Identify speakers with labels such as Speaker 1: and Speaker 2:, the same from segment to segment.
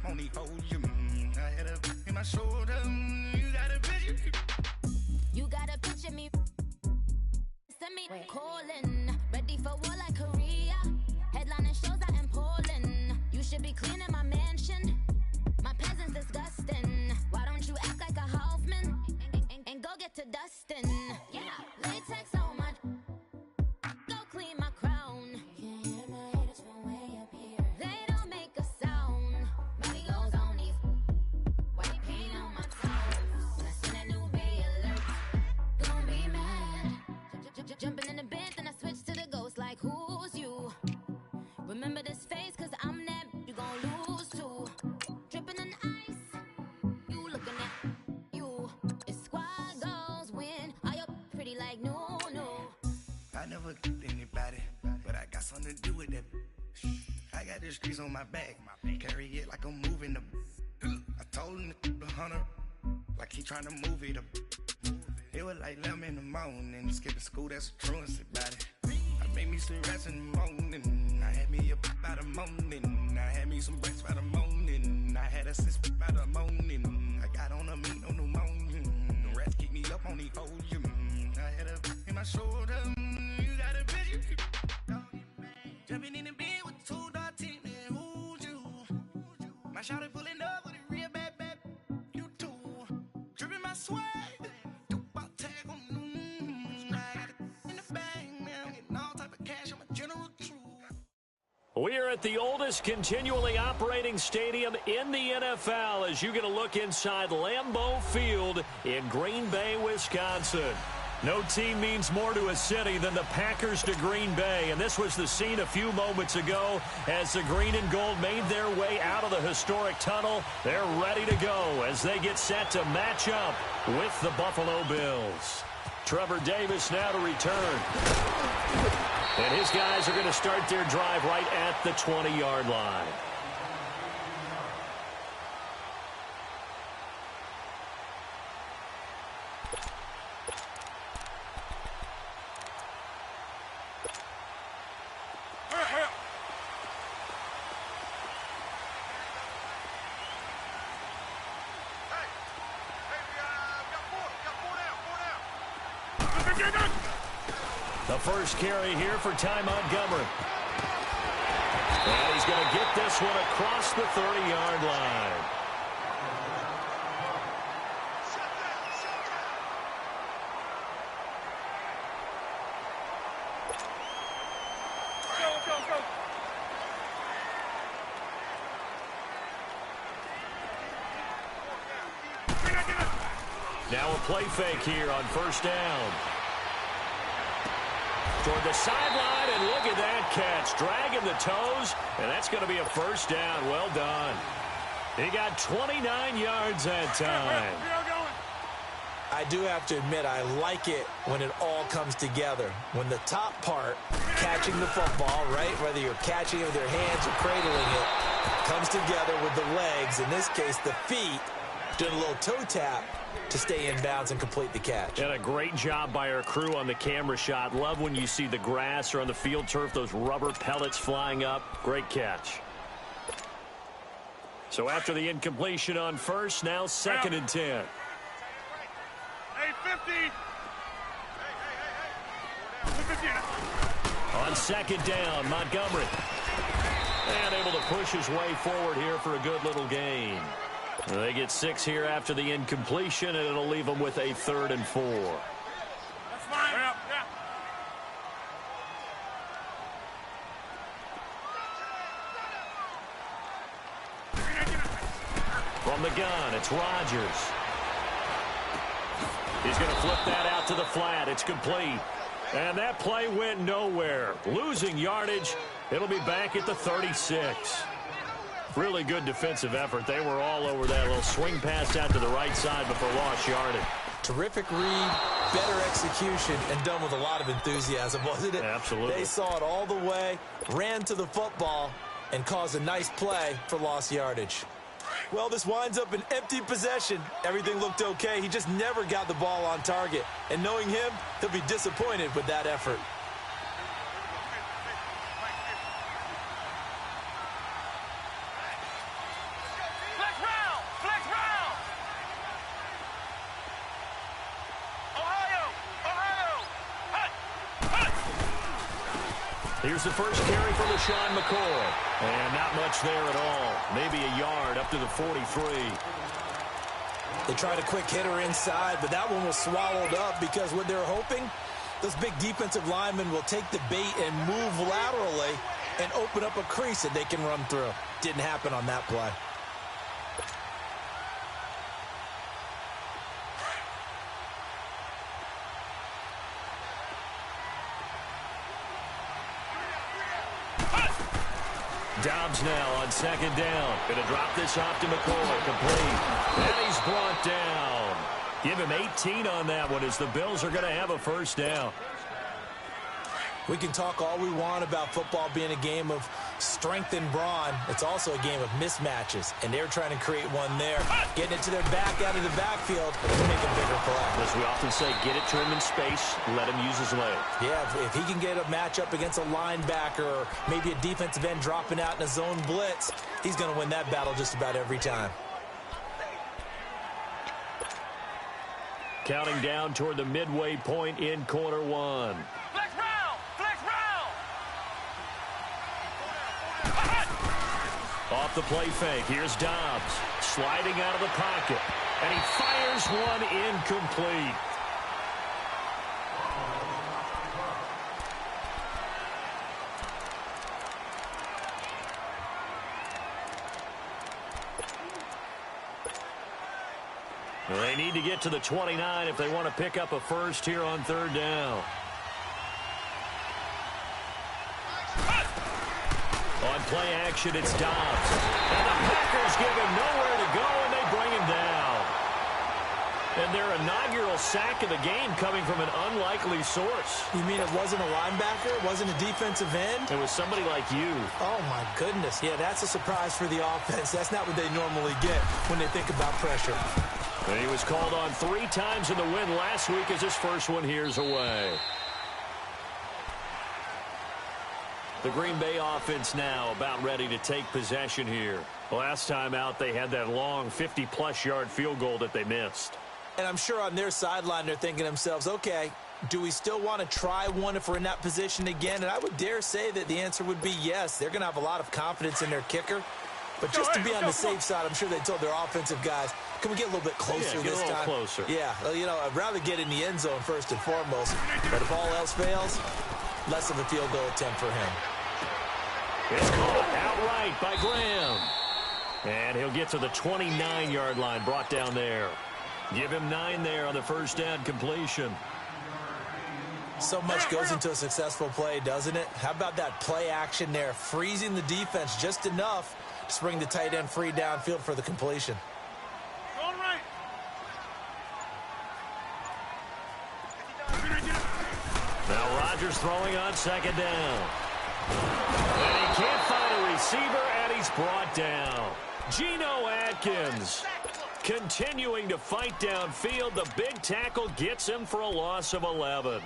Speaker 1: up on these hoes. I had a in my shoulder. You got a picture.
Speaker 2: You got a picture me. Send me calling. Ready for war like Korea. Headlining shows out in Poland. You should be cleaning my mansion. My peasants disgusting. Why don't you act like a Hoffman and go get to dustin'? Yeah, latex on my. Go clean my crown. Can't hear my haters from way up here. They don't make a sound. Money goes on these. White paint on my toes. That's in a new bay alert. Gonna be mad. Jumping in the bed, then I switch to the ghost. Like who's you? Remember this face, cause I'm that. You gon' lose too. Dripping in ice. You looking at you. It's squad goals win. Are you pretty like no?
Speaker 1: I never killed anybody, but I got something to do with that. I got the streets on my back, carry it like I'm moving the. I told him to 100, like he trying to move it up. It was like 11 in the morning, skipping school, that's a truancy about it. I made me some rest in the morning, I had me up by the morning, I had me some breaks by the morning, I had a six by the morning, I got on a meat on the morning, the rats keep me up on these hoes, I had a in my shoulder, you got a bitch, jumping in the bed with two dark teeth, and who's you? My shawty pulling up with a real bad, you too, dripping my swag.
Speaker 3: We are at the oldest continually operating stadium in the NFL as you get a look inside Lambeau Field in Green Bay, Wisconsin. No team means more to a city than the Packers to Green Bay, and this was the scene a few moments ago as the green and gold made their way out of the historic tunnel. They're ready to go as they get set to match up with the Buffalo Bills. Trevor Davis now to return. And his guys are going to start their drive right at the 20-yard line. The first carry here for Ty Montgomery. And he's going to get this one across the 30-yard line. Go. Now a play fake here on first down. Toward the sideline, and look at that catch. Dragging the toes, and that's going to be a first down. Well done. He got 29 yards that time.
Speaker 4: I do have to admit, I like it when it all comes together. When the top part, catching the football, right, whether you're catching it with your hands or cradling it, comes together with the legs, in this case the feet, doing a little toe tap to stay in bounds and complete the catch.
Speaker 3: And a great job by our crew on the camera shot. Love when you see the grass or on the field turf, those rubber pellets flying up. Great catch. So after the incompletion on first, now 2nd and 10.
Speaker 5: Hey, 50.
Speaker 3: On 2nd down, Montgomery. And able to push his way forward here for a good little gain. They get 6 here after the incompletion, and it'll leave them with a 3rd and 4.
Speaker 5: That's fine. Yeah.
Speaker 3: From the gun, it's Rodgers. He's going to flip that out to the flat. It's complete. And that play went nowhere. Losing yardage. It'll be back at the 36. Really good defensive effort. They were all over that little swing pass out to the right side before lost yardage.
Speaker 4: Terrific read, better execution, and done with a lot of enthusiasm, wasn't it?
Speaker 3: Absolutely.
Speaker 4: They saw it all the way, ran to the football, and caused a nice play for lost yardage. Well, this winds up an empty possession. Everything looked okay. He just never got the ball on target. And knowing him, he'll be disappointed with that effort.
Speaker 3: Here's the first carry for LaShawn McCoy. And not much there at all. Maybe a yard up to the 43.
Speaker 4: They tried a quick hitter inside, but that one was swallowed up because what they're hoping, those big defensive linemen will take the bait and move laterally and open up a crease that they can run through. Didn't happen on that play.
Speaker 3: Dobbs now on second down. Going to drop this off to McCoy. Complete. And he's brought down. Give him 18 on that one as the Bills are going to have a first down.
Speaker 4: We can talk all we want about football being a game of strength and brawn. It's also a game of mismatches, and they're trying to create one there. Getting it to their back out of the backfield to make a bigger play.
Speaker 3: As we often say, get it to him in space, let him use his leg.
Speaker 4: Yeah, if he can get a matchup against a linebacker or maybe a defensive end dropping out in a zone blitz, he's going to win that battle just about every time.
Speaker 3: Counting down toward the midway point in quarter one.
Speaker 5: Flex round! Flex round!
Speaker 3: Off the play fake, here's Dobbs. Sliding out of the pocket. And he fires one incomplete. Well, they need to get to the 29 if they want to pick up a first here on third down. On play action, it's Dobbs. And the Packers give him nowhere to go, and they bring him down. And their inaugural sack of the game coming from an unlikely source.
Speaker 4: You mean it wasn't a linebacker? It wasn't a defensive end?
Speaker 3: It was somebody like you.
Speaker 4: Oh, my goodness. Yeah, that's a surprise for the offense. That's not what they normally get when they think about pressure.
Speaker 3: And he was called on 3 times in the win last week as his first one here's away. The Green Bay offense now about ready to take possession here. Last time out, they had that long 50-plus yard field goal that they missed.
Speaker 4: And I'm sure on their sideline they're thinking to themselves, okay, do we still want to try one if we're in that position again? And I would dare say that the answer would be yes. They're going to have a lot of confidence in their kicker. But just to be on the safe side, I'm sure they told their offensive guys, can we get a little bit closer this time?
Speaker 3: Closer.
Speaker 4: Yeah, well, you know, I'd rather get in the end zone first and foremost. But if all else fails, less of a field goal attempt for him.
Speaker 3: It's caught outright by Graham. And he'll get to the 29-yard line, brought down there. Give him 9 there on the first down completion.
Speaker 4: So much goes into a successful play, doesn't it? How about that play action there, freezing the defense just enough to bring the tight end free downfield for the completion.
Speaker 5: Going right.
Speaker 3: Now Rodgers throwing on second down. And he can't find a receiver, and he's brought down. Geno Atkins continuing to fight downfield. The big tackle gets him for a loss of 11.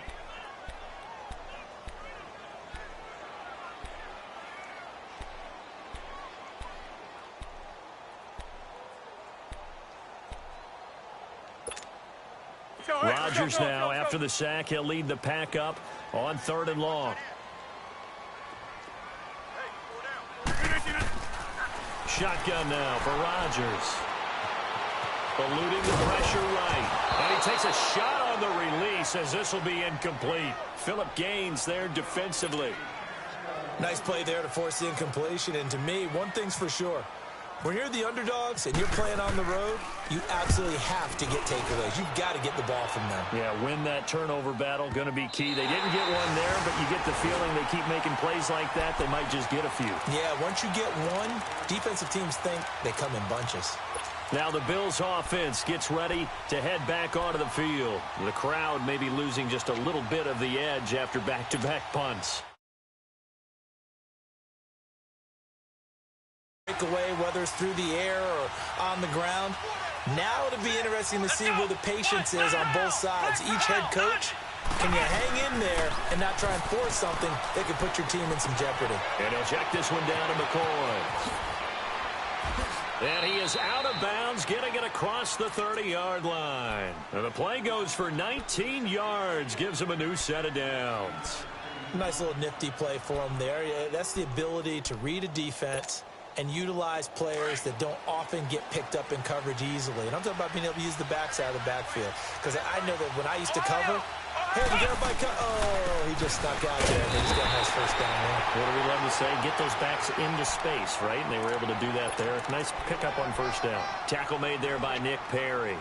Speaker 3: Rodgers now, after the sack, he'll lead the pack up on 3rd and long. Shotgun now for Rodgers. Eluding the pressure right. And he takes a shot on the release as this will be incomplete. Phillip Gaines there defensively.
Speaker 4: Nice play there to force the incompletion. And to me, one thing's for sure. When you're the underdogs and you're playing on the road, you absolutely have to get takeaways. You've got to get the ball from them.
Speaker 3: Yeah, win that turnover battle, going to be key. They didn't get one there, but you get the feeling they keep making plays like that, they might just get a few.
Speaker 4: Yeah, once you get one, defensive teams think they come in bunches.
Speaker 3: Now the Bills offense gets ready to head back onto the field. The crowd may be losing just a little bit of the edge after back-to-back punts.
Speaker 4: Away, whether it's through the air or on the ground. Now it'll be interesting to see where the patience is on both sides. Each head coach, can you hang in there and not try and force something that could put your team in some jeopardy?
Speaker 3: And he'll check this one down to McCoy. And he is out of bounds, getting it across the 30-yard line. And the play goes for 19 yards, gives him a new set of downs.
Speaker 4: Nice little nifty play for him there. Yeah, that's the ability to read a defense and utilize players that don't often get picked up in coverage easily. And I'm talking about being able to use the backside of the backfield. Because I know that when I used to cover, hey, we got a bike. Oh, he just snuck out there. And they just got a nice first down there.
Speaker 3: What do we love to say? Get those backs into space, right? And they were able to do that there. Nice pickup on first down. Tackle made there by Nick Perry.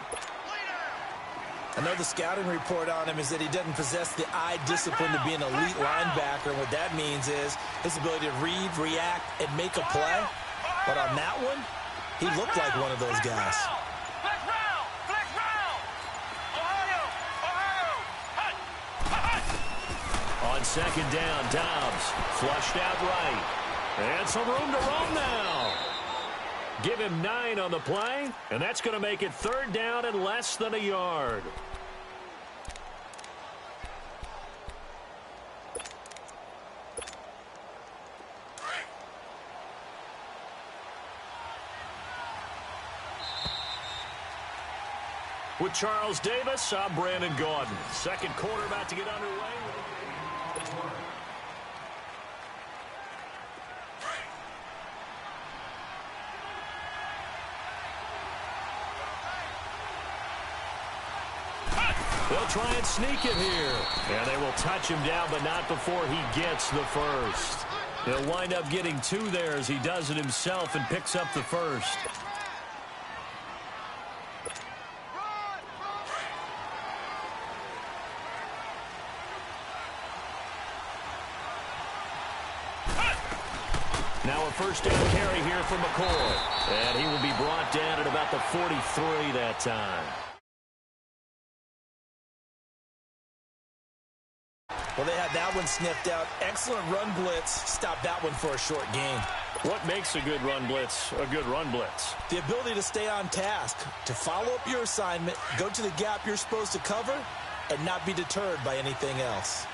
Speaker 4: I know the scouting report on him is that he doesn't possess the eye discipline to be an elite linebacker. And what that means is his ability to read, react, and make a play. But on that one, he looked like one of those guys.
Speaker 3: On second down, Dobbs flushed out right. And some room to roam now. Give him 9 on the play, and that's going to make it third down and less than a yard. With Charles Davis, I'm Brandon Gaudin. Second quarter about to get underway. They'll try and sneak it here. And they will touch him down, but not before he gets the first. He'll wind up getting 2 there as he does it himself and picks up the first. Now a first down carry here for McCoy. And he will be brought down at about the 43 that time.
Speaker 4: Well, they had that one sniffed out. Excellent run blitz. Stopped that one for a short gain.
Speaker 3: What makes a good run blitz a good run blitz?
Speaker 4: The ability to stay on task, to follow up your assignment, go to the gap you're supposed to cover, and not be deterred by anything else.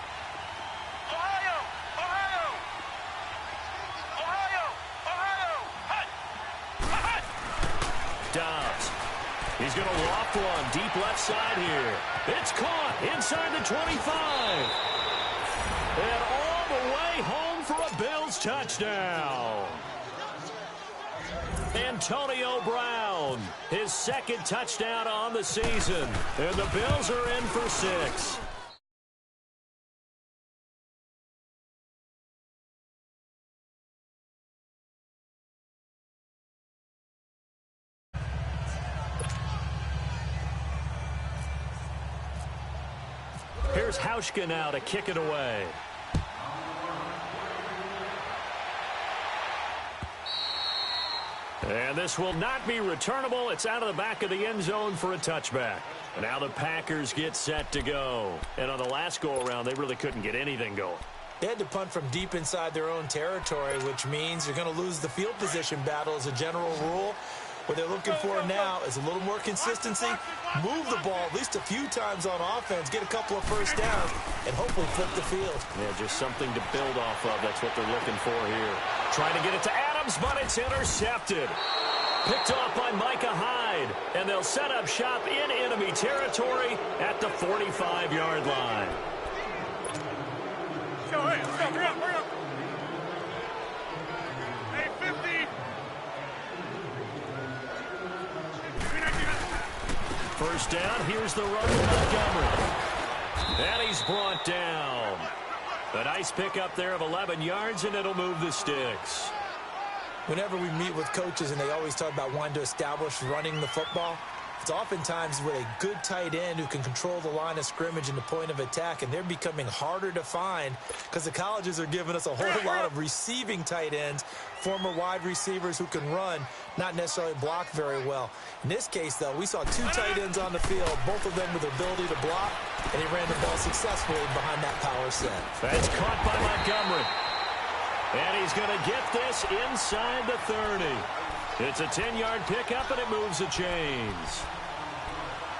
Speaker 3: Dobbs. He's going to loft one deep left side here. It's caught inside the 25. And all the way home for a Bills touchdown. Antonio Brown, his second touchdown on the season. And the Bills are in for 6. Here's Hauschka now to kick it away. And this will not be returnable. It's out of the back of the end zone for a touchback. And now the Packers get set to go. And on the last go-around, they really couldn't get anything going.
Speaker 4: They had to punt from deep inside their own territory, which means you're going to lose the field position battle as a general rule. What they're looking for now is a little more consistency, move the ball at least a few times on offense, get a couple of first downs, and hopefully flip the field.
Speaker 3: Yeah, just something to build off of. That's what they're looking for here. Trying to get it to Adams, but it's intercepted. Picked off by Micah Hyde, and they'll set up shop in enemy territory at the 45-yard line.
Speaker 5: Let's go, hurry up. Hey, 50.
Speaker 3: First down, here's the run to Montgomery. And he's brought down. A nice pickup there of 11 yards, and it'll move the sticks.
Speaker 4: Whenever we meet with coaches and they always talk about wanting to establish running the football, it's oftentimes with a good tight end who can control the line of scrimmage and the point of attack, and they're becoming harder to find because the colleges are giving us a whole lot of receiving tight ends, former wide receivers who can run, not necessarily block very well. In this case, though, we saw 2 tight ends on the field, both of them with the ability to block, and he ran the ball successfully behind that power set.
Speaker 3: That's caught by Montgomery. And he's going to get this inside the 30. It's a 10-yard pickup, and it moves the chains.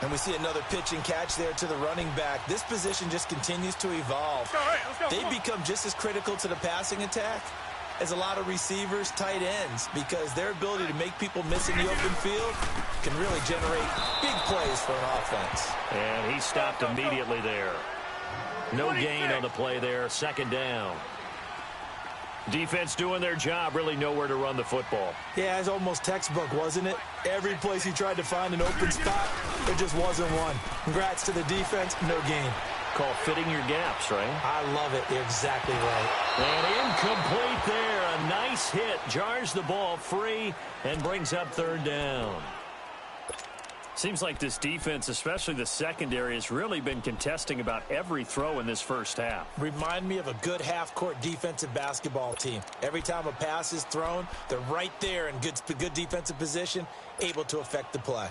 Speaker 4: And we see another pitch and catch there to the running back. This position just continues to evolve.
Speaker 5: Let's go.
Speaker 4: They become just as critical to the passing attack as a lot of receivers, tight ends, because their ability to make people miss in the open field can really generate big plays for an offense.
Speaker 3: And he stopped immediately there. No gain on the play there. Second down. Defense doing their job. Really nowhere to run the football.
Speaker 4: Yeah, it's almost textbook, wasn't it? Every place he tried to find an open spot, there just wasn't one. Congrats to the defense. No gain.
Speaker 3: Call fitting your gaps, right?
Speaker 4: I love it. You're exactly right.
Speaker 3: And incomplete there. A nice hit. Jars the ball free and brings up third down. Seems like this defense, especially the secondary, has really been contesting about every throw in this first half.
Speaker 4: Remind me of a good half-court defensive basketball team. Every time a pass is thrown, they're right there in good defensive position, able to affect the play.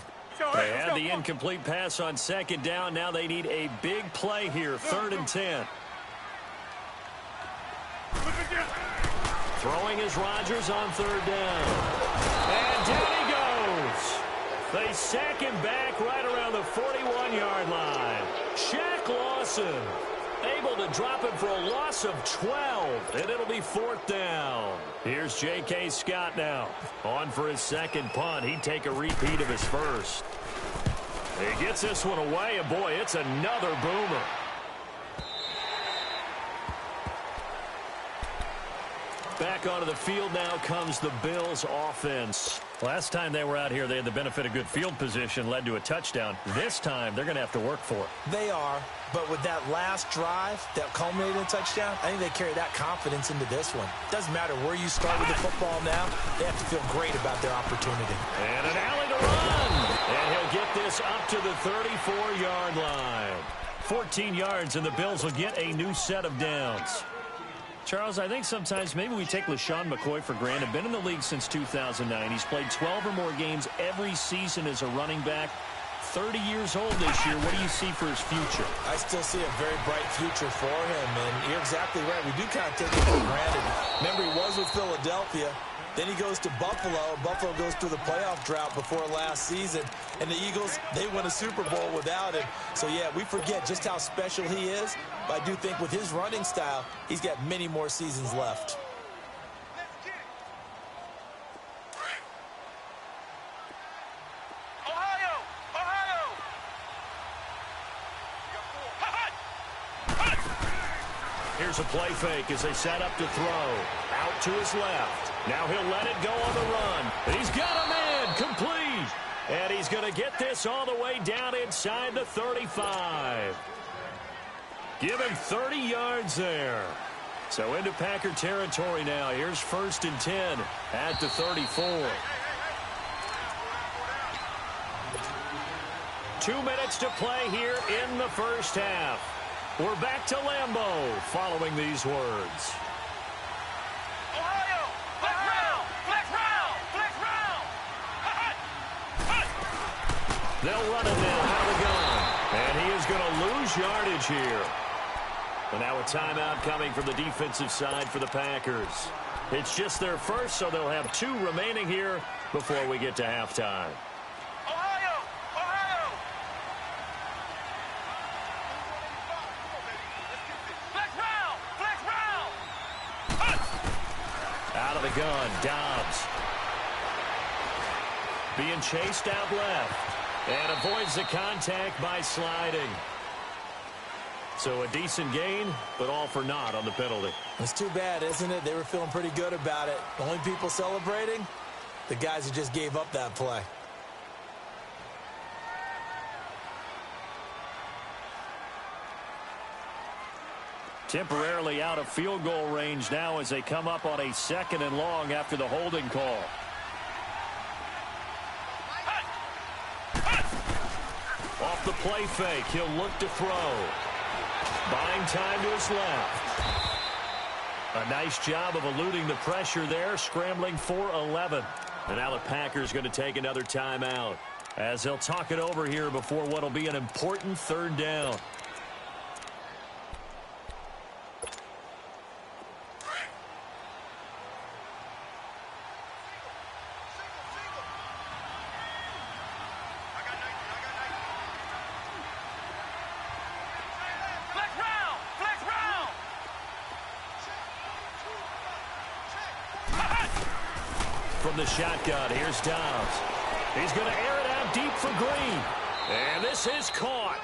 Speaker 3: They had the incomplete pass on second down. Now they need a big play here. 3rd and 10. Throwing is Rodgers on 3rd down. And down he goes. They sack him back right around the 41-yard line. Shaq Lawson able to drop him for a loss of 12, and it'll be 4th down. Here's J.K. Scott now. On for his second punt. He'd take a repeat of his first. He gets this one away, and boy, it's another boomer. Back onto the field now comes the Bills offense. Last time they were out here, they had the benefit of good field position, led to a touchdown. This time, they're going to have to work for it.
Speaker 4: They are, but with that last drive that culminated in a touchdown, I think they carry that confidence into this one. Doesn't matter where you start with the football now, they have to feel great about their opportunity.
Speaker 3: And an alley to run. And he'll get this up to the 34-yard line. 14 yards, and the Bills will get a new set of downs. Charles, I think sometimes maybe we take LaShawn McCoy for granted. Been in the league since 2009. He's played 12 or more games every season as a running back. 30 years old this year. What do you see for his future?
Speaker 4: I still see a very bright future for him, and you're exactly right. We do kind of take it for granted. Remember, he was with Philadelphia. Then he goes to Buffalo. Buffalo goes through the playoff drought before last season. And the Eagles, they win a Super Bowl without him. So, yeah, we forget just how special he is. But I do think with his running style, he's got many more seasons left.
Speaker 3: Here's a play fake as they set up to throw. Out to his left. Now he'll let it go on the run. He's got a man complete. And he's going to get this all the way down inside the 35. Give him 30 yards there. So into Packer territory now. Here's 1st and 10 at the 34. 2 minutes to play here in the first half. We're back to Lambeau following these words.
Speaker 5: Ohio, flex round, flex round, flex round.
Speaker 3: They'll run it now out of the gun. And he is going to lose yardage here. And now a timeout coming from the defensive side for the Packers. It's just their first, so they'll have 2 remaining here before we get to halftime.
Speaker 5: Ohio, Ohio. Flex round, flex round.
Speaker 3: Out of the gun, Dobbs. Being chased out left. And avoids the contact by sliding. So a decent gain, but all for naught on the penalty.
Speaker 4: It's too bad, isn't it? They were feeling pretty good about it. The only people celebrating, the guys who just gave up that play.
Speaker 3: Temporarily out of field goal range now as they come up on a 2nd and long after the holding call. Off the play fake, he'll look to throw. Buying time to his left. A nice job of eluding the pressure there, scrambling for 11. And now the Packers going to take another timeout as they'll talk it over here before what will be an important 3rd down. From the shotgun, here's Dobbs. He's going to air it out deep for Green. And this is caught.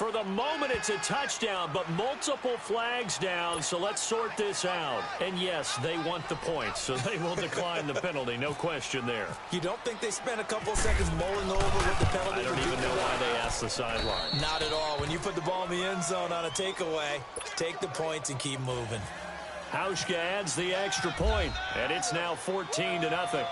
Speaker 3: For the moment, it's a touchdown, but multiple flags down, so let's sort this out. And yes, they want the points, so they will decline the penalty. No question there.
Speaker 4: You don't think they spent a couple of seconds mulling over what the penalty
Speaker 3: I don't even know why they asked the sideline.
Speaker 4: Not at all. When you put the ball in the end zone on a takeaway, take the points and keep moving.
Speaker 3: Hauschka adds the extra point, and it's now 14-0.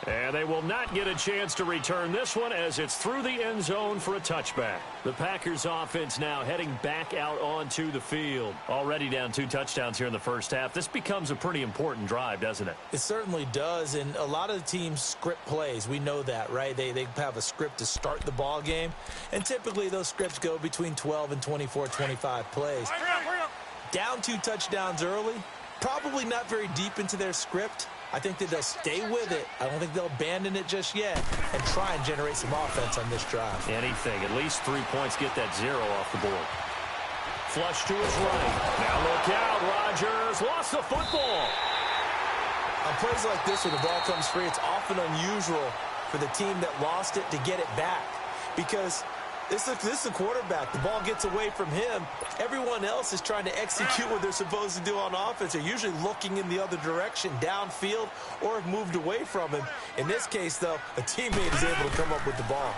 Speaker 3: And they will not get a chance to return this one as it's through the end zone for a touchback. The Packers offense now heading back out onto the field. Already down 2 touchdowns here in the first half. This becomes a pretty important drive, doesn't it?
Speaker 4: It certainly does, and a lot of the teams script plays. We know that, right? They have a script to start the ball game, and typically those scripts go between 12 and 24, 25 plays. Down 2 touchdowns early, probably not very deep into their script. I think that they'll stay with it. I don't think they'll abandon it just yet and try and generate some offense on this drive.
Speaker 3: Anything. At least 3 points. Get that 0 off the board. Flush to his right. Now look out. Rodgers lost the football.
Speaker 4: On plays like this where the ball comes free, it's often unusual for the team that lost it to get it back because this is a quarterback. The ball gets away from him. Everyone else is trying to execute what they're supposed to do on offense. They're usually looking in the other direction, downfield, or have moved away from him. In this case, though, a teammate is able to come up with the ball.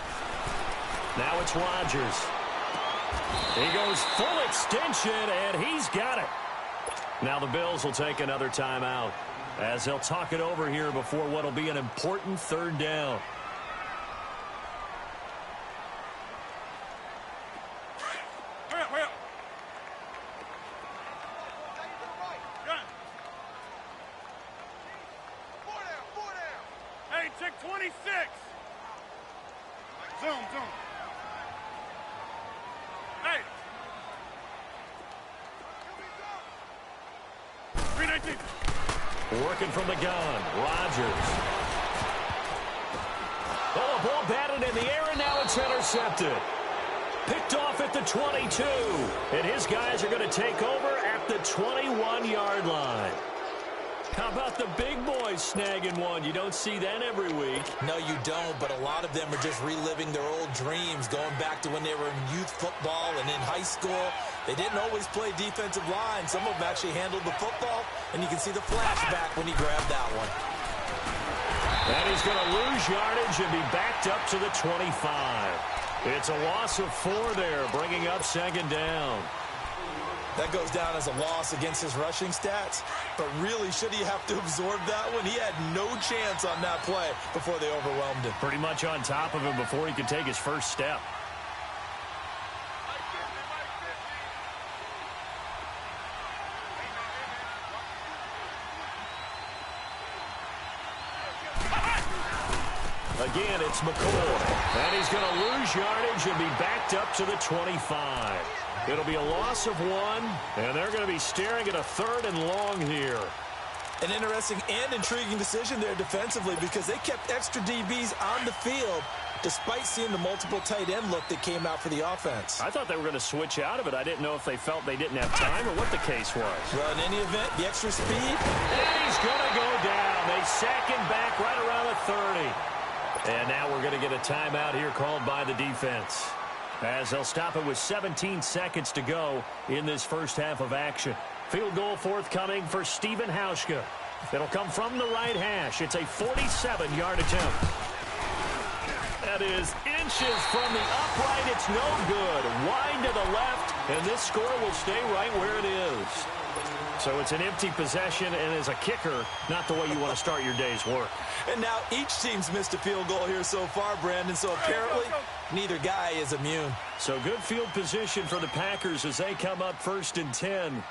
Speaker 3: Now it's Rodgers. He goes full extension, and he's got it. Now the Bills will take another timeout as they'll talk it over here before what will be an important 3rd down.
Speaker 5: Hey, check 26. Zoom. Hey. 319.
Speaker 3: Working from the gun, Rodgers. Oh, a ball batted in the air, and now it's intercepted. Picked off at the 22. And his guys are going to take over at the 21-yard line. How about the big boys snagging one? You don't see that every week.
Speaker 4: No, you don't, but a lot of them are just reliving their old dreams, going back to when they were in youth football and in high school. They didn't always play defensive line. Some of them actually handled the football, and you can see the flashback when he grabbed that one.
Speaker 3: And he's going to lose yardage and be backed up to the 25. It's a loss of 4 there, bringing up 2nd down.
Speaker 4: That goes down as a loss against his rushing stats, but really, should he have to absorb that one? He had no chance on that play before they overwhelmed him.
Speaker 3: Pretty much on top of him before he could take his first step. Again, it's McCoy. And he's going to lose yardage and be backed up to the 25. It'll be a loss of 1, and they're going to be staring at a 3rd and long here.
Speaker 4: An interesting and intriguing decision there defensively because they kept extra DBs on the field despite seeing the multiple tight end look that came out for the offense.
Speaker 3: I thought they were going to switch out of it. I didn't know if they felt they didn't have time or what the case was.
Speaker 4: Well, in any event, the extra speed.
Speaker 3: And he's going to go down. They sack him back right around the 30. And now we're going to get a timeout here called by the defense, as they'll stop it with 17 seconds to go in this first half of action. Field goal forthcoming for Stephen Hauschka. It'll come from the right hash. It's a 47-yard attempt. That is inches from the upright. It's no good. Wide to the left, and this score will stay right where it is. So it's an empty possession, and as a kicker, not the way you want to start your day's work.
Speaker 4: And now each team's missed a field goal here so far, Brandon, so apparently neither guy is immune.
Speaker 3: So good field position for the Packers as they come up 1st and 10.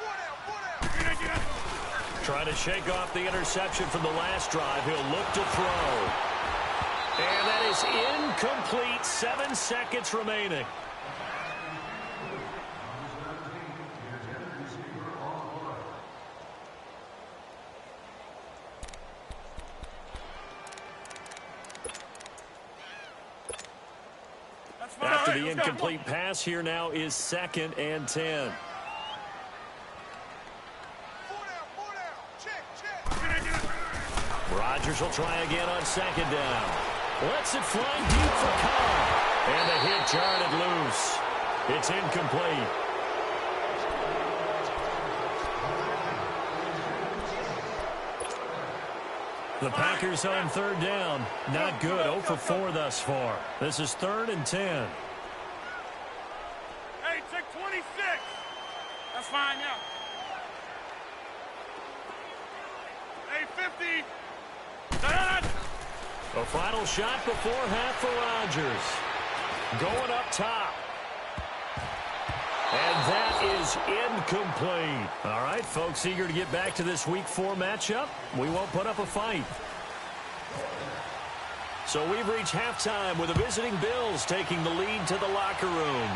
Speaker 3: Trying to shake off the interception from the last drive. He'll look to throw. And that is incomplete. 7 seconds remaining. After the incomplete pass, here now is 2nd and 10. Rodgers will try again on 2nd down. Lets it fly deep for Cobb. And the hit jarred it loose. It's incomplete. The Packers on third down. Not good. 0 for 4 thus far. This is 3rd and 10.
Speaker 5: Hey, check 26. That's fine, yeah. Hey, 50.
Speaker 3: A final shot before half for Rodgers. Going up top. And that is incomplete. All right, folks, eager to get back to this Week 4 matchup. We won't put up a fight. So we've reached halftime with the visiting Bills taking the lead to the locker room.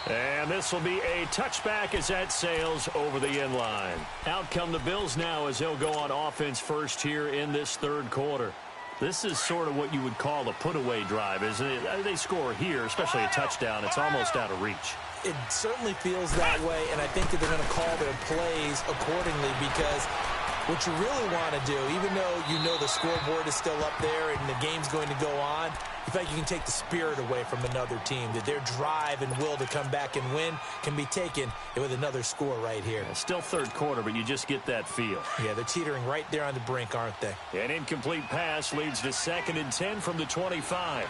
Speaker 3: And this will be a touchback as that sails over the end line. Out come the Bills now as they'll go on offense first here in this third quarter. This is sort of what you would call a put-away drive, isn't it? They score here, especially a touchdown. It's almost out of reach.
Speaker 4: It certainly feels that way, and I think that they're going to call their plays accordingly because what you really want to do, even though you know the scoreboard is still up there and the game's going to go on, in fact, you can take the spirit away from another team, that their drive and will to come back and win can be taken with another score right here.
Speaker 3: Yeah, still third quarter, but you just get that feel.
Speaker 4: Yeah, they're teetering right there on the brink, aren't they?
Speaker 3: An incomplete pass leads to 2nd and 10 from the 25.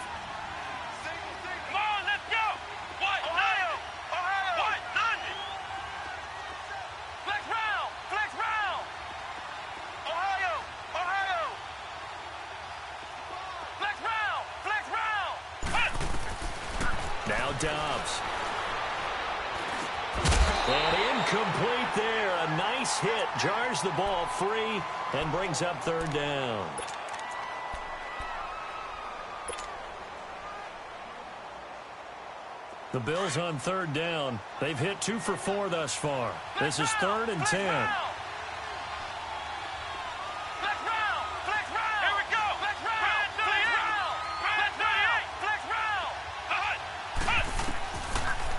Speaker 3: Now Dobbs. And incomplete there. A nice hit. Jars the ball free and brings up third down. The Bills on third down. They've hit 2 for 4 thus far. This is 3rd and 10.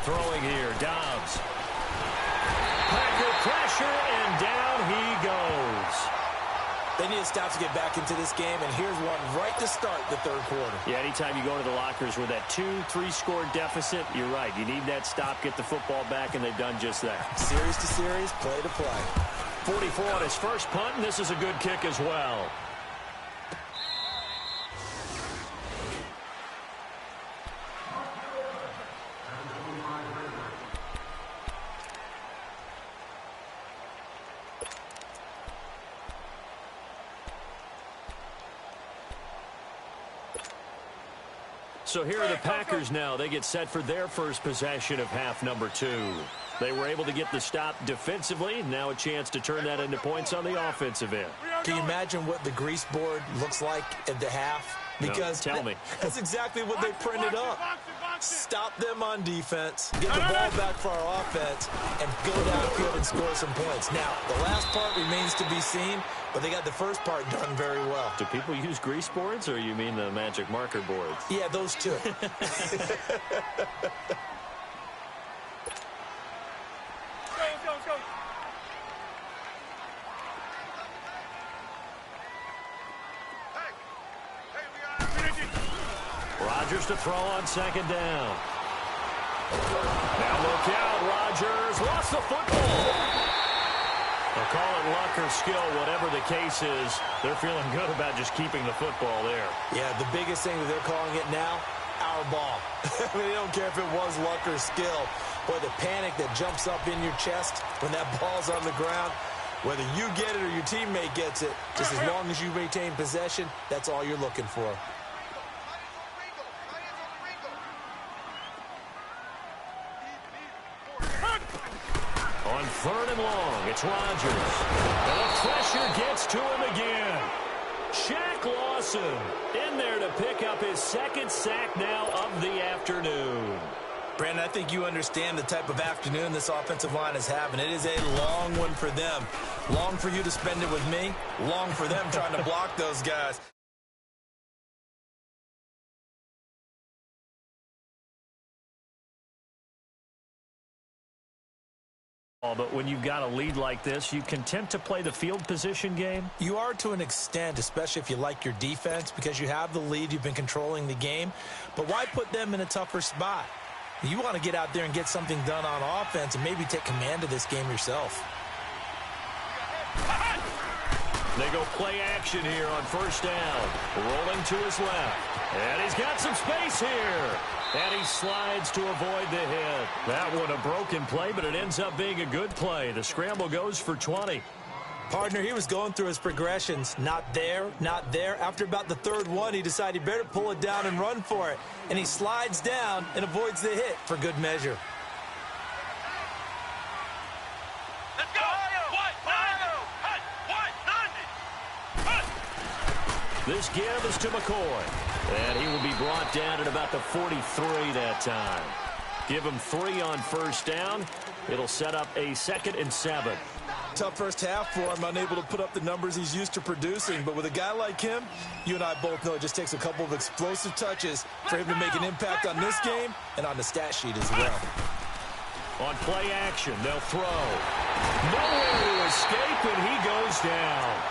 Speaker 3: Throwing here, Dobbs. Packer pressure, and down he goes.
Speaker 4: They need a stop to get back into this game, and here's one right to start the third quarter.
Speaker 3: Yeah, anytime you go into the lockers with that 2-3 score deficit, you're right. You need that stop, get the football back, and they've done just that.
Speaker 4: Series to series, play to play.
Speaker 3: 44 on his first punt, and this is a good kick as well. So here are the Packers now. They get set for their first possession of half number 2. They were able to get the stop defensively. Now a chance to turn that into points on the offensive end.
Speaker 4: Can you imagine what the grease board looks like at the half? Because
Speaker 3: no, tell me.
Speaker 4: That's exactly what they printed up. Stop them on defense, get the ball back for our offense, and go downfield and score some points. Now, the last part remains to be seen, but they got the first part done very well.
Speaker 3: Do people use grease boards, or you mean the magic marker boards?
Speaker 4: Yeah, those two.
Speaker 5: Go, go, go.
Speaker 3: Rodgers to throw on second down. Now look out, Rodgers lost the football. They'll call it luck or skill, whatever the case is. They're feeling good about just keeping the football there.
Speaker 4: Yeah, the biggest thing that they're calling it now, our ball. I mean, they don't care if it was luck or skill. Boy, the panic that jumps up in your chest when that ball's on the ground, whether you get it or your teammate gets it, just as long as you retain possession, that's all you're looking for.
Speaker 3: On 3rd and long, it's Rodgers. And the pressure gets to him again. Shaq Lawson in there to pick up his 2nd sack now of the afternoon.
Speaker 4: Brandon, I think you understand the type of afternoon this offensive line is having. It is a long one for them. Long for you to spend it with me. Long for them trying to block those guys.
Speaker 3: But when you've got a lead like this, you content to play the field position game?
Speaker 4: You are to an extent, especially if you like your defense, because you have the lead, you've been controlling the game. But why put them in a tougher spot? You want to get out there and get something done on offense and maybe take command of this game yourself.
Speaker 3: They go play action here on first down. Rolling to his left. And he's got some space here. And he slides to avoid the hit. That one a broken play, but it ends up being a good play. The scramble goes for 20.
Speaker 4: Partner, he was going through his progressions. Not there, not there. After about the third one, he decided he better pull it down and run for it. And he slides down and avoids the hit for good measure.
Speaker 5: Let's go!
Speaker 3: This give is to McCoy. And he will be brought down at about the 43 that time. Give him 3 on first down. It'll set up a 2nd and 7.
Speaker 4: Tough first half for him, unable to put up the numbers he's used to producing. But with a guy like him, you and I both know it just takes a couple of explosive touches for him to make an impact on this game and on the stat sheet as well.
Speaker 3: On play action, they'll throw. Nowhere to escape, and he goes down.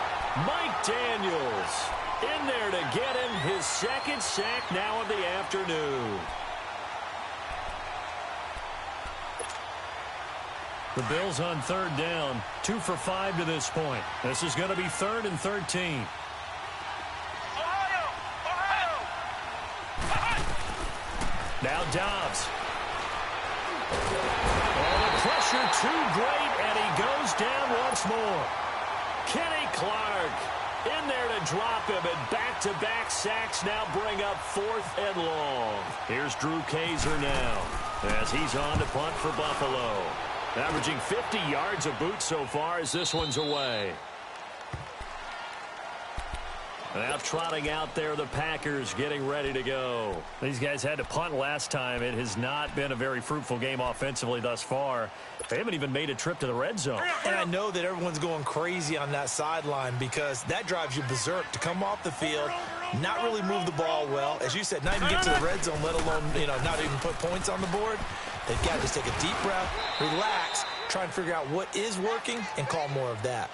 Speaker 3: Mike Daniels in there to get him his 2nd sack now of the afternoon. The Bills on 3rd down, 2 for 5 to this point. This is going to be 3rd and 13. Now Dobbs. Oh, the pressure too great, and he goes down once more. Kenny Clark in there to drop him, and back-to-back sacks now bring up 4th and long. Here's Drew Kaiser now as he's on to punt for Buffalo. Averaging 50 yards a boot so far as this one's away. Now trotting out there, the Packers getting ready to go. These guys had to punt last time. It has not been a very fruitful game offensively thus far. They haven't even made a trip to the red zone.
Speaker 4: And I know that everyone's going crazy on that sideline because that drives you berserk to come off the field, not really move the ball well. As you said, not even get to the red zone, let alone, not even put points on the board. They've got to just take a deep breath, relax, try and figure out what is working, and call more of that.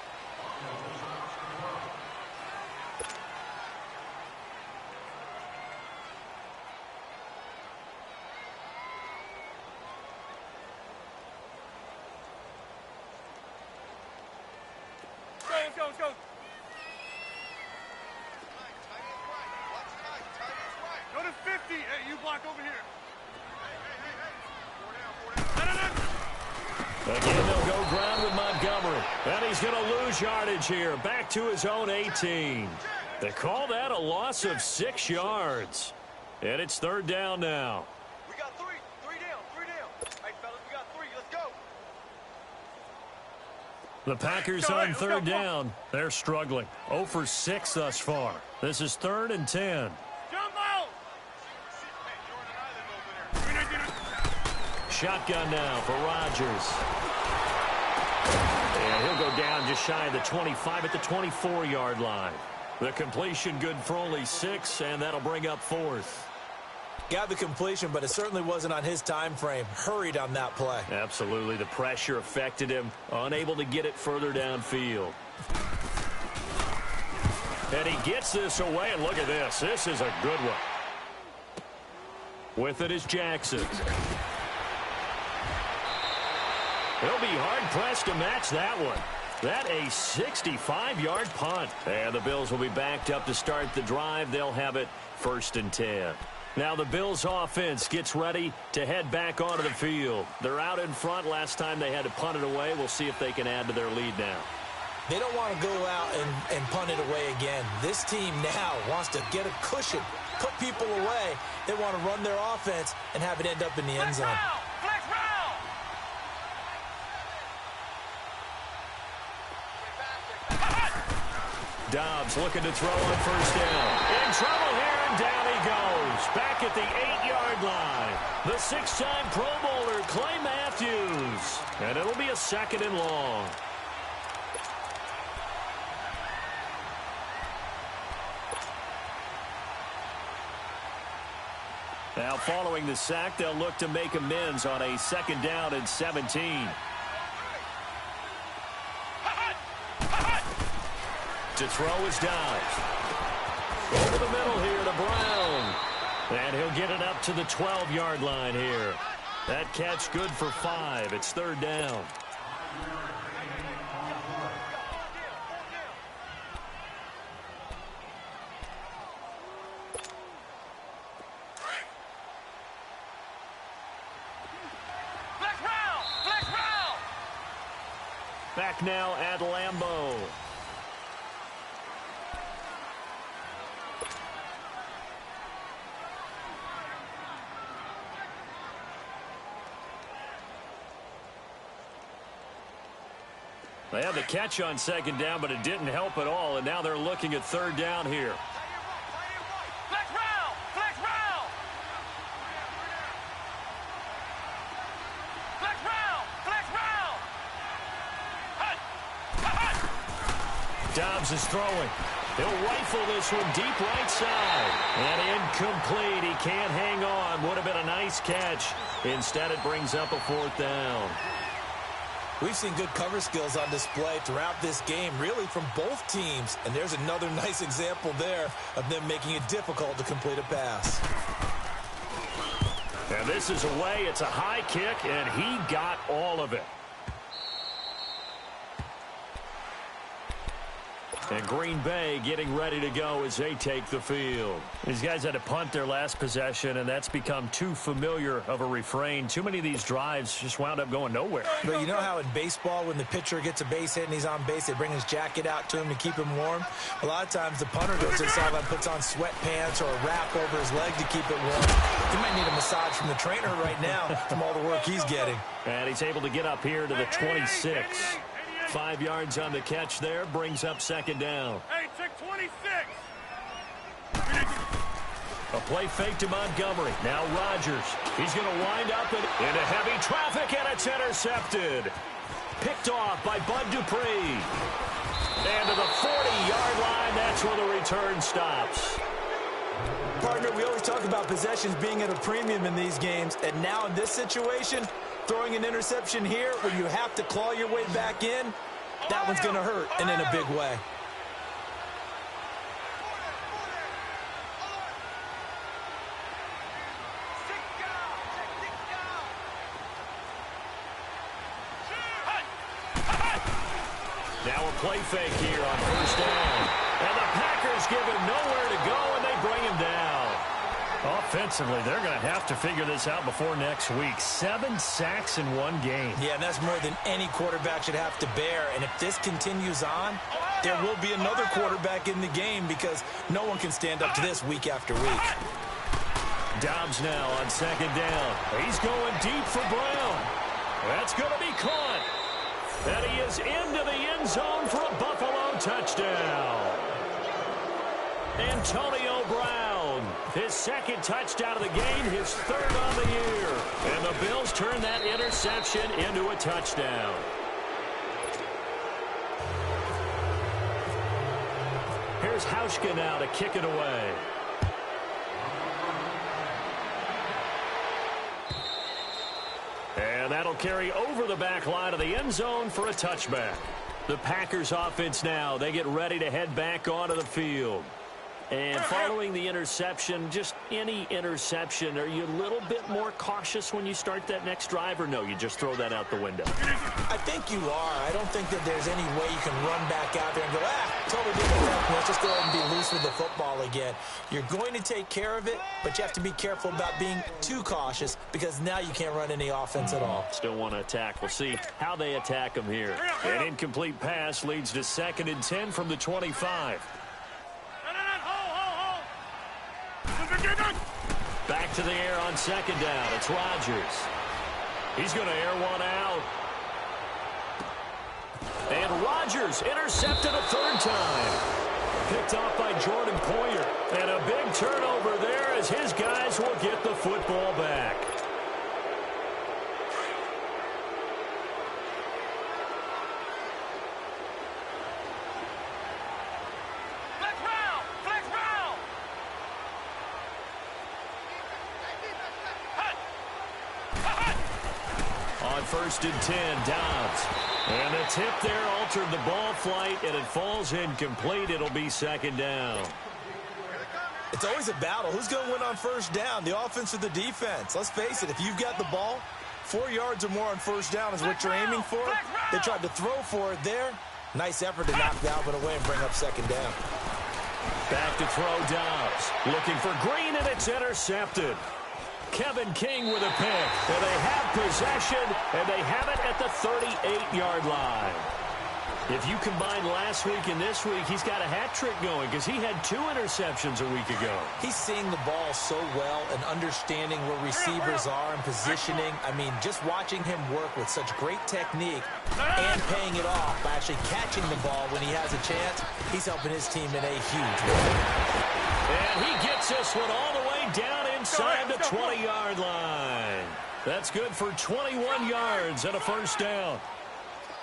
Speaker 5: Let's go. Go to 50. Hey, you block over here.
Speaker 3: Again, they'll go ground with Montgomery. And he's going to lose yardage here. Back to his own 18. They call that a loss of 6 yards. And it's 3rd down now.
Speaker 5: We got 3. 3 down. Hey, fellas, we got 3. Let's go.
Speaker 3: The Packers on 3rd down. They're struggling. 0 for 6 thus far. This is 3rd and 10.
Speaker 5: Jump out.
Speaker 3: Shotgun now for Rodgers. And he'll go down just shy of the 25 at the 24-yard line. The completion good for only 6, and that'll bring up 4th.
Speaker 4: Got the completion, but it certainly wasn't on his time frame. Hurried on that play.
Speaker 3: Absolutely. The pressure affected him. Unable to get it further downfield. And he gets this away, and look at this. This is a good one. With it is Jackson. He'll be hard-pressed to match that one. That a 65-yard punt. And the Bills will be backed up to start the drive. They'll have it 1st and 10. Now the Bills offense gets ready to head back onto the field. They're out in front. Last time they had to punt it away. We'll see if they can add to their lead now.
Speaker 4: They don't want to go out and punt it away again. This team now wants to get a cushion, put people away. They want to run their offense and have it end up in the end zone.
Speaker 5: Flex round.
Speaker 3: Dobbs looking to throw on 1st down. In trouble here, and down he goes. Back at the 8-yard line. The 6-time Pro Bowler, Clay Matthews. And it'll be a 2nd and long. Now following the sack, they'll look to make amends on a 2nd down and 17. to throw is Dobbs. Over the middle here to Brown. And he'll get it up to the 12-yard line here. That catch good for 5. It's third down. Back now at Lambeau. They had the catch on second down, but it didn't help at all, and now they're looking at third down here. Dobbs is throwing. He'll rifle this one deep right side. And incomplete. He can't hang on. Would have been a nice catch. Instead, it brings up a fourth down.
Speaker 4: We've seen good cover skills on display throughout this game, really from both teams. And there's another nice example there of them making it difficult to complete a pass.
Speaker 3: And this is away. It's a high kick, and he got all of it. And Green Bay getting ready to go as they take the field. These guys had to punt their last possession, and that's become too familiar of a refrain. Too many of these drives just wound up going nowhere.
Speaker 4: But you know how in baseball, when the pitcher gets a base hit and he's on base, they bring his jacket out to him to keep him warm? A lot of times the punter goes to the sideline, puts on sweatpants or a wrap over his leg to keep it warm. He might need a massage from the trainer right now from all the work he's getting.
Speaker 3: And he's able to get up here to the 26. 5 yards on the catch there, brings up second down.
Speaker 5: Hey, check 26.
Speaker 3: A play fake to Montgomery. Now Rodgers. He's going to wind up into heavy traffic, and it's intercepted. Picked off by Bud Dupree. And to the 40-yard line, that's where the return stops.
Speaker 4: Partner, we always talk about possessions being at a premium in these games, and now in this situation, throwing an interception here when you have to claw your way back in, that one's going to hurt, and in a big way.
Speaker 3: Now a play fake here on first down. And the Packers give him nowhere to go, and they bring him down. Offensively, they're going to have to figure this out before next week. 7 sacks in one game.
Speaker 4: Yeah, and that's more than any quarterback should have to bear. And if this continues on, there will be another quarterback in the game because no one can stand up to this week after week.
Speaker 3: Dobbs now on second down. He's going deep for Brown. That's going to be caught. And he is into the end zone for a Buffalo touchdown. Antonio Brown, his second touchdown of the game, his third on the year. And the Bills turn that interception into a touchdown. Here's Hauschka now to kick it away. And that'll carry over the back line of the end zone for a touchback. The Packers offense now, they get ready to head back onto the field. And following the interception, just any interception, are you a little bit more cautious when you start that next drive, or no, you just throw that out the window?
Speaker 4: I think you are. I don't think that there's any way you can run back out there and go, totally didn't affect me. Let's just go ahead and be loose with the football again. You're going to take care of it, but you have to be careful about being too cautious because now you can't run any offense at all.
Speaker 3: Still want to attack. We'll see how they attack them here. An incomplete pass leads to 2nd and 10 from the 25. Back to the air on second down. It's Rodgers. He's going to air one out. And Rodgers intercepted a third time. Picked off by Jordan Poyer. And a big turnover there as his guys will get the football back. On 1st and 10, Dobbs. And the tip there altered the ball flight, and it falls incomplete. It'll be second down.
Speaker 4: It's always a battle. Who's going to win on first down, the offense or the defense? Let's face it, if you've got the ball, 4 yards or more on first down is what you're aiming for. They tried to throw for it there. Nice effort to knock Dalvin away and bring up second down.
Speaker 3: Back to throw Dobbs. Looking for Green, and it's intercepted. Kevin King with a pick. And they have possession, and they have it at the 38-yard line. If you combine last week and this week, he's got a hat trick going because he had 2 interceptions a week ago.
Speaker 4: He's seeing the ball so well and understanding where receivers are and positioning. I mean, just watching him work with such great technique and paying it off by actually catching the ball when he has a chance, he's helping his team in a huge way.
Speaker 3: And he gets this one all the way down inside the 20-yard line. That's good for 21 yards and a first down.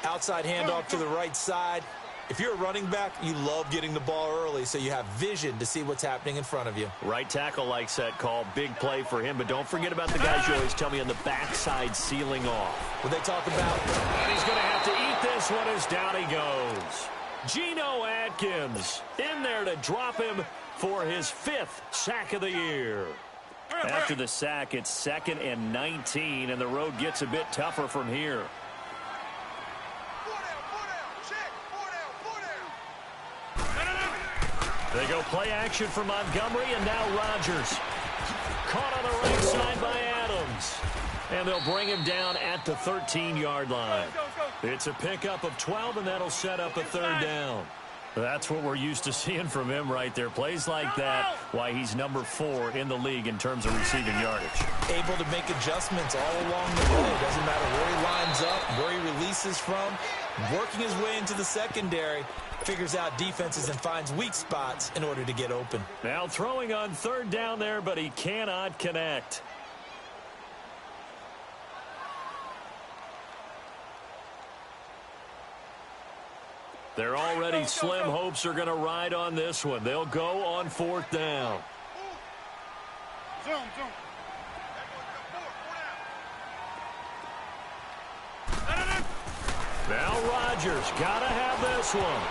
Speaker 4: Outside handoff to the right side. If you're a running back, you love getting the ball early so you have vision to see what's happening in front of you.
Speaker 3: Right tackle likes that call. Big play for him, but don't forget about the guys you always tell me on the backside sealing off.
Speaker 4: What they talk about?
Speaker 3: And he's going to have to eat this one as down he goes. Geno Atkins in there to drop him for his 5th sack of the year. After the sack, it's 2nd and 19, and the road gets a bit tougher from here. They go play action for Montgomery, and now Rodgers. Caught on the right side by Adams. And they'll bring him down at the 13-yard line. It's a pickup of 12, and that'll set up a 3rd down. That's what we're used to seeing from him right there. Plays like that, why he's number 4 in the league in terms of receiving yardage.
Speaker 4: Able to make adjustments all along the way. Doesn't matter where he lines up, where he releases from. Working his way into the secondary. Figures out defenses and finds weak spots in order to get open.
Speaker 3: Now throwing on 3rd down there, but he cannot connect. They're already slim hopes are going to ride on this one. They'll go on 4th down. Now Rodgers got to have this one.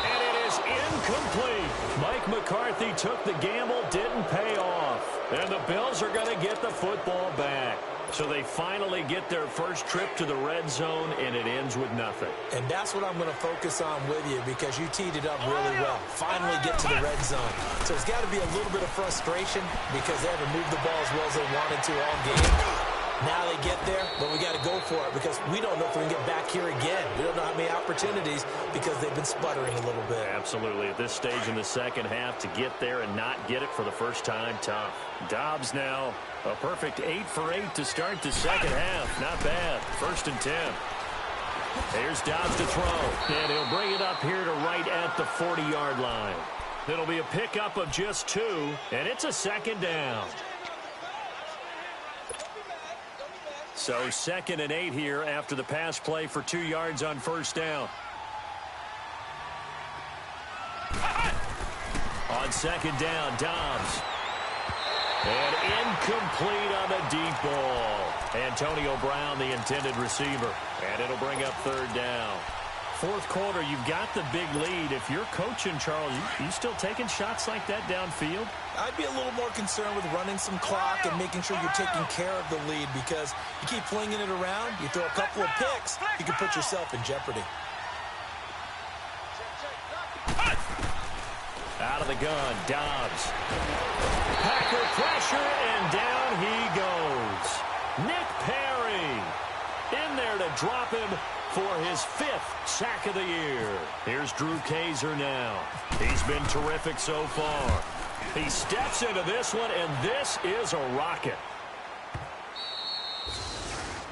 Speaker 3: And it is incomplete. Mike McCarthy took the gamble, didn't pay off. And the Bills are going to get the football back. So they finally get their first trip to the red zone, and it ends with nothing.
Speaker 4: And that's what I'm going to focus on with you because you teed it up really well. Finally get to the red zone. So it's got to be a little bit of frustration because they haven't moved the ball as well as they wanted to all game. Now they get there, but we got to go for it because we don't know if we can get back here again. We don't know how many opportunities because they've been sputtering a little bit.
Speaker 3: Absolutely. At this stage in the second half, to get there and not get it for the first time, tough. Dobbs now a perfect 8 for 8 to start the second half. Not bad. 1st and 10. Here's Dobbs to throw, and he'll bring it up here to right at the 40-yard line. It'll be a pickup of just 2, and it's a 2nd down. So 2nd and 8 here after the pass play for 2 yards on 1st down. On 2nd down, Dobbs. And incomplete on the deep ball. Antonio Brown, the intended receiver. And it'll bring up 3rd down. 4th quarter, you've got the big lead. If you're coaching, Charles, you still taking shots like that downfield?
Speaker 4: I'd be a little more concerned with running some clock and making sure you're taking care of the lead because you keep flinging it around, you throw a couple of picks, you can put yourself in jeopardy.
Speaker 3: Out of the gun, Dobbs. Packer pressure, and down he goes. Nick Perry in there to drop him for his 5th sack of the year. Here's Drew Kaiser now. He's been terrific so far. He steps into this one, and this is a rocket.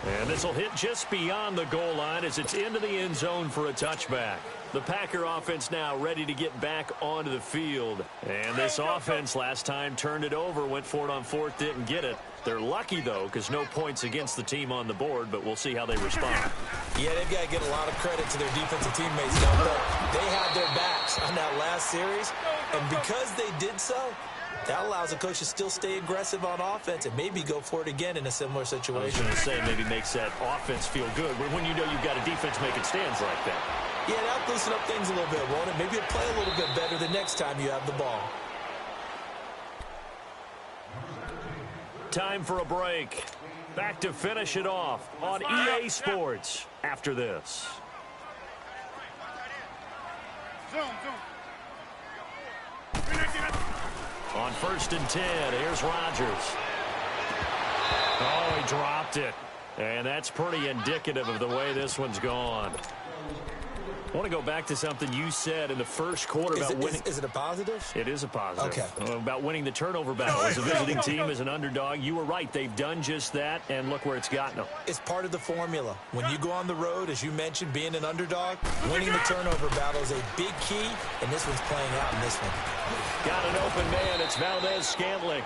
Speaker 3: And this will hit just beyond the goal line as it's into the end zone for a touchback. The Packer offense now ready to get back onto the field. And this offense last time turned it over, went for it on 4th, didn't get it. They're lucky, though, because no points against the team on the board, but we'll see how they respond.
Speaker 4: Yeah, they've got to get a lot of credit to their defensive teammates. They had their backs on that last series, and because they did so, That allows the coach to still stay aggressive on offense and maybe go for it again in a similar situation.
Speaker 3: I was going to say maybe makes that offense feel good when you know you've got a defense making stands like that.
Speaker 4: Yeah, that'll loosen up things a little bit, won't it? Maybe you'll play a little bit better the next time you have the ball.
Speaker 3: Time for a break. Back to finish it off on EA Sports after this. On 1st and 10, here's Rodgers. Oh, he dropped it. And that's pretty indicative of the way this one's gone. I want to go back to something you said in the first quarter about winning.
Speaker 4: Is it a positive?
Speaker 3: It is a positive.
Speaker 4: Okay.
Speaker 3: About winning the turnover battle. As a visiting team, as an underdog, you were right. They've done just that, and look where it's gotten them.
Speaker 4: It's part of the formula. When you go on the road, as you mentioned, being an underdog, winning the turnover battle is a big key, and this one's playing out in this one.
Speaker 3: Got an open man. It's Valdez-Scantling.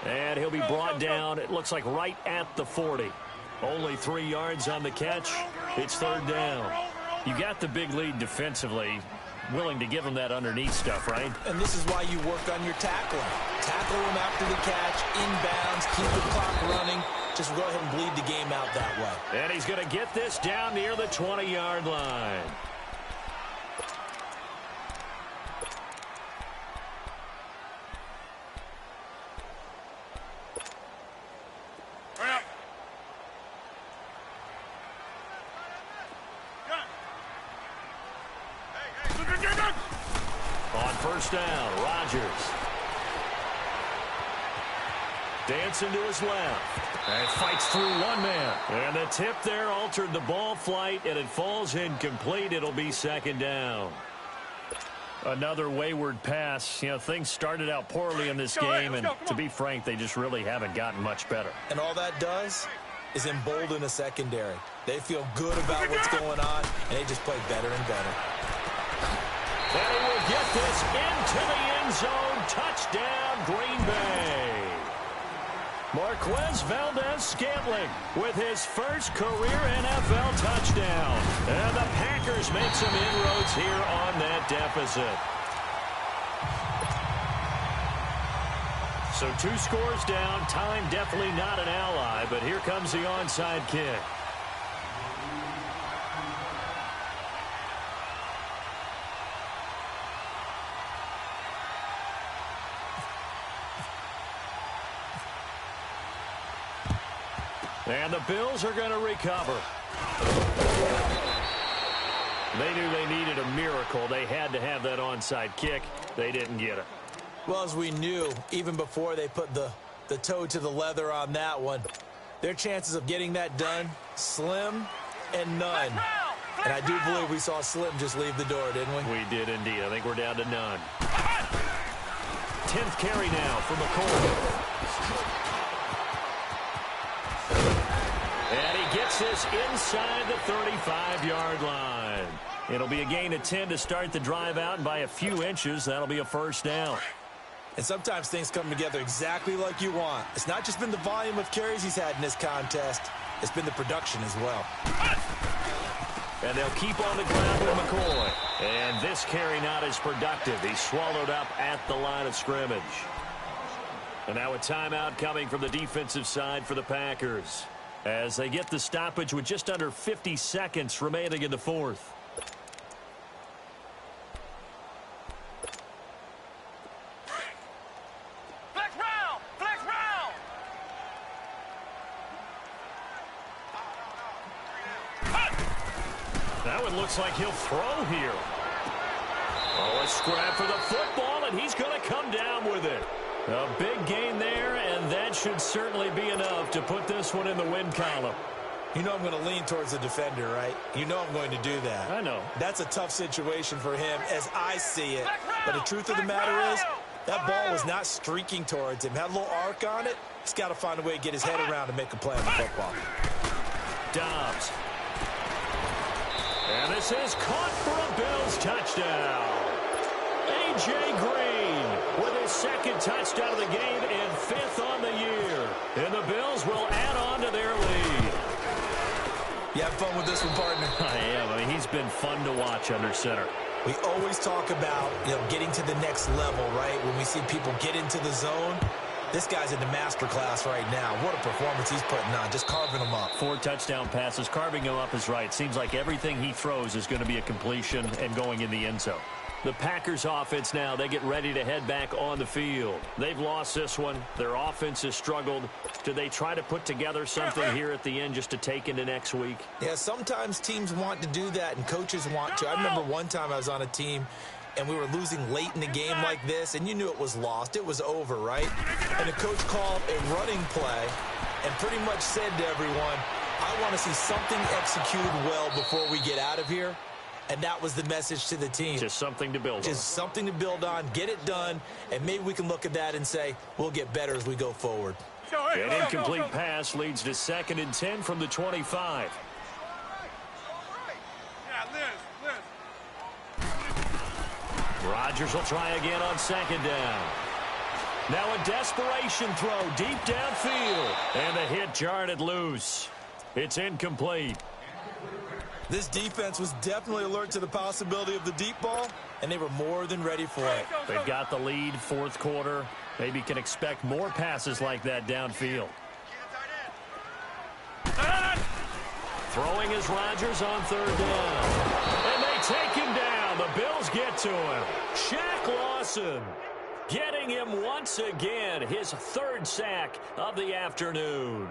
Speaker 3: And he'll be brought down, it looks like, right at the 40. Only 3 yards on the catch. It's 3rd down. You got the big lead defensively, willing to give them that underneath stuff, right?
Speaker 4: And this is why you work on your tackling. Tackle them after the catch, inbounds, keep the clock running. Just go ahead and bleed the game out that way.
Speaker 3: And he's going to get this down near the 20-yard line. On 1st down, Rodgers. Dancing to his left. And fights through one man. And the tip there altered the ball flight, and it falls incomplete. It'll be 2nd down. Another wayward pass. You know, things started out poorly in this game, and to be frank, they just really haven't gotten much better.
Speaker 4: And all that does is embolden a secondary. They feel good about what's going on, and they just play better and better.
Speaker 3: And he will get this into the end zone. Touchdown, Green Bay. Marquez Valdez-Scantling with his first career NFL touchdown. And the Packers make some inroads here on that deficit. So 2 scores down. Time definitely not an ally, but here comes the onside kick. And the Bills are going to recover. They knew they needed a miracle. They had to have that onside kick. They didn't get it.
Speaker 4: Well, as we knew, even before they put the toe to the leather on that one, their chances of getting that done, slim and none. And I do believe we saw Slim just leave the door, didn't we?
Speaker 3: We did indeed. I think we're down to none. 10th carry now for McCoy. And he gets this inside the 35-yard line. It'll be a gain of 10 to start the drive out, and by a few inches, that'll be a 1st down.
Speaker 4: And sometimes things come together exactly like you want. It's not just been the volume of carries he's had in this contest. It's been the production as well.
Speaker 3: And they'll keep on the ground with McCoy. And this carry not as productive. He's swallowed up at the line of scrimmage. And now a timeout coming from the defensive side for the Packers, as they get the stoppage with just under 50 seconds remaining in the 4th.
Speaker 5: Flex round!
Speaker 3: That one looks like he'll throw here. Oh, a scrap for the football, and he's going to come down with it. A big gain there, and that should certainly be enough to put this one in the win column.
Speaker 4: You know I'm going to lean towards the defender, right? You know I'm going to do that.
Speaker 3: I know.
Speaker 4: That's a tough situation for him as I see it. But the truth of the matter is, that ball was not streaking towards him. Had a little arc on it. He's got to find a way to get his head around and make a play on the football.
Speaker 3: Dobbs. And this is caught for a Bills touchdown. A.J. Green with his 2nd touchdown of the game and 5th on the year. And the Bills will add on to their lead.
Speaker 4: You have fun with this one, partner?
Speaker 3: I am. I mean, he's been fun to watch under center.
Speaker 4: We always talk about, getting to the next level, right? When we see people get into the zone, this guy's in the master class right now. What a performance he's putting on, just carving them up.
Speaker 3: 4 touchdown passes. Carving him up is right. Seems like everything he throws is going to be a completion and going in the end zone. The Packers offense now, they get ready to head back on the field. They've lost this one. Their offense has struggled. Do they try to put together something here at the end just to take into next week?
Speaker 4: Yeah, sometimes teams want to do that and coaches want to. I remember one time I was on a team and we were losing late in the game like this, and you knew it was lost. It was over, right? And the coach called a running play and pretty much said to everyone, I want to see something executed well before we get out of here. And that was the message to the team.
Speaker 3: Just something to build on.
Speaker 4: Just something to build on, get it done, and maybe we can look at that and say, we'll get better as we go forward.
Speaker 3: An incomplete pass leads to 2nd and 10 from the 25. Rodgers will try again on 2nd down. Now a desperation throw deep downfield. And the hit jarred it loose. It's incomplete.
Speaker 4: This defense was definitely alert to the possibility of the deep ball, and they were more than ready for it.
Speaker 3: They've got the lead, 4th quarter. Maybe can expect more passes like that downfield. Throwing is Rodgers on 3rd down. And they take him down. The Bills get to him. Shaq Lawson getting him once again, his 3rd sack of the afternoon.